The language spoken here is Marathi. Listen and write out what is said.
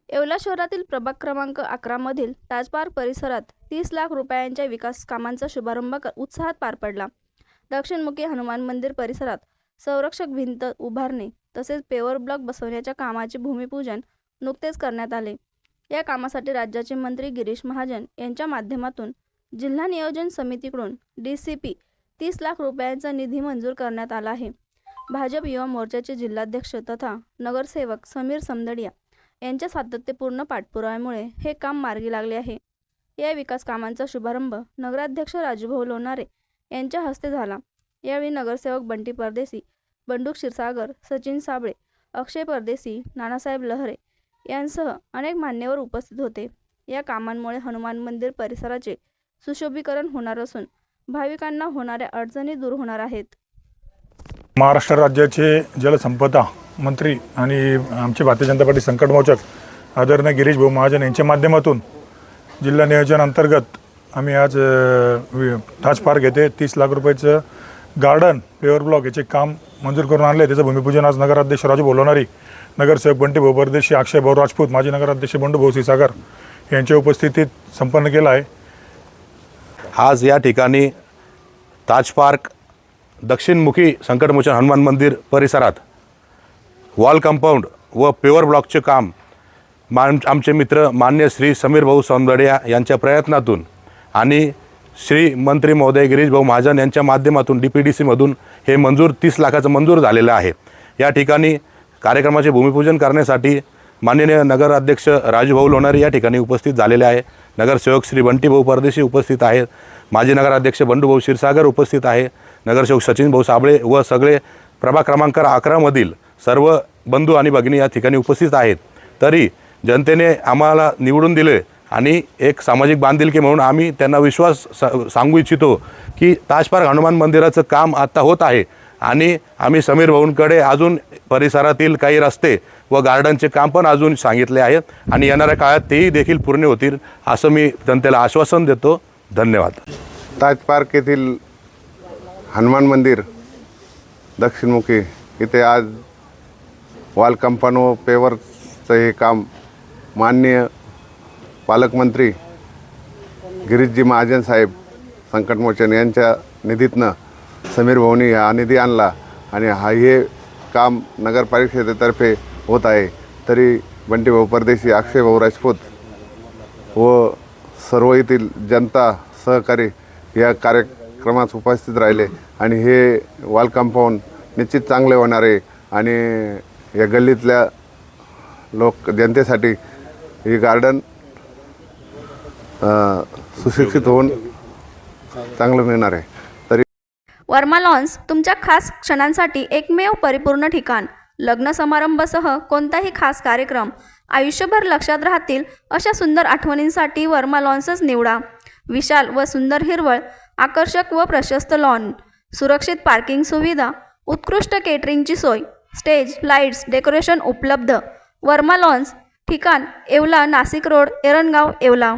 येवला शहरातील प्रभाग क्रमांक 11 मधील ताज पार्क परिसरात 30 लाख रुपयांच्या विकास कामांचा शुभारंभ उत्साहात पार पडला। दक्षिणमुखी हनुमान मंदिर परिसरात संरक्षक भिंत उभारणे तसेच पेवर ब्लॉक बसवण्याच्या कामाचे भूमिपूजन नुकतेच करण्यात आले। या कामासाठी राज्याचे मंत्री गिरीश महाजन यांच्या माध्यमातून जिल्हा नियोजन समितीकडून DCP 30 लाख रुपयांचा निधी मंजूर करण्यात आला आहे। भाजप युवा मोर्चाचे जिल्हाध्यक्ष तथा नगरसेवक समीर समदडिया यांच्या सातत्यपूर्ण पाठपुराव्यामुळे हे काम मार्गी लागले आहे। या विकास कामांचा शुभारंभ नगराध्यक्ष राजूभाऊ लोणारे यांच्या हस्ते झाला। यावेळी नगरसेवक बंटी परदेशी, बंडू क्षीरसागर, सचिन साबळे, अक्षय परदेशी, नानासाहेब लहरे यांसह अनेक मान्यवर उपस्थित होते। या कामांमुळे हनुमान मंदिर परिसराचे सुशोभीकरण होणार असून भाविकांना होणाऱ्या अडचणी दूर होणार आहेत। महाराष्ट्र राज्याचे जलसंपदा मंत्री आणि आमचे भारतीय जनता पार्टी संकटमोचक आदरणीय गिरीश भाऊ महाजन यांच्या माध्यमातून जिल्हा नियोजन अंतर्गत आम्ही आज ताज पार्क येथे 30 लाख रुपयाचं गार्डन पेवर ब्लॉक याचे काम मंजूर करून आणले। त्याचं भूमिपूजन आज नगराध्यक्ष राजूभाऊ लोणारे, नगरसेवक बंटी भाऊ परदेशी, अक्षय भाऊ राजपूत, माजी नगराध्यक्ष बंडू भाऊ क्षीरसागर यांच्या उपस्थितीत संपन्न केला आहे। आज या ठिकाणी ताज पार्क दक्षिणमुखी संकटमोचन हनुमान मंदिर परिसरात वॉल कंपाऊंड व पेवर ब्लॉकचे काम आमचे मित्र मान्य श्री समीर भाऊ समदडिया यांच्या प्रयत्नातून आणि श्री मंत्री महोदय गिरीश भाऊ महाजन यांच्या माध्यमातून DPDC मधून हे मंजूर 30 लाखाचं मंजूर झालेलं आहे। या ठिकाणी कार्यक्रमाचे भूमिपूजन करण्यासाठी माननीय नगराध्यक्ष राजूभाऊ लोणारे या ठिकाणी उपस्थित झालेले आहे। नगरसेवक श्री बंटी भाऊ परदेशी उपस्थित आहेत, माजी नगराध्यक्ष बंडू भाऊ क्षीरसागर उपस्थित आहे, नगरसेवक सचिन भाऊ साबळे व सगळे प्रभाग क्रमांक 11 मधील सर्व बंधू आणि भगिनी या ठिकाणी उपस्थित आहेत। तरी जनतेने आम्हाला निवडून दिले आणि एक सामाजिक बांधिलकी म्हणून आम्ही त्यांना विश्वास सांगू इच्छितो की ताज पार्क हनुमान मंदिराचं काम आता होत आहे आणि आम्ही समीर भाऊंकडे अजून परिसरातील काही रस्ते व गार्डनचे काम पण अजून सांगितले आहेत आणि येणाऱ्या काळात तेही देखील पूर्ण होतील असं मी जनतेला आश्वासन देतो। धन्यवाद। ताज पार्क येथील हनुमान मंदिर दक्षिणमुखी इथे आज वॉल कंपाऊंड व पेवरचं हे काम माननीय पालकमंत्री गिरीशजी महाजन साहेब संकटमोचन यांच्या निधीतनं समीर भाऊनी हा निधी आणला आणि हे काम नगरपालिकेतर्फे होत आहे। तरी बंटी भाऊ परदेशी, अक्षय भाऊ राजपूत व सर्व येथील जनता सहकारी या कार्यक्रमात उपस्थित राहिले आणि हे वॉल कंपाऊंड निश्चित चांगले होणार आहे आणि या गल्लीतल्या जनतेसाठी हे गार्डन सुशिक्षित होऊन चांगलं मिळणार आहे। तरी वर्मा लॉन्स तुमच्या खास क्षणांसाठी एकमेव परिपूर्ण ठिकाण। लग्न समारंभासह कोणताही खास कार्यक्रम आयुष्यभर लक्षात राहतील अशा सुंदर आठवणींसाठी वर्मा लॉन्सच निवडा। विशाल व सुंदर हिरवळ, आकर्षक व प्रशस्त लॉन, सुरक्षित पार्किंग सुविधा, उत्कृष्ट केटरिंगची सोय, स्टेज, लाईट्स, डेकोरेशन उपलब्ध। वर्मा लॉन्स, ठिकाण येवला, नाशिक रोड, एरणगाव, येवला।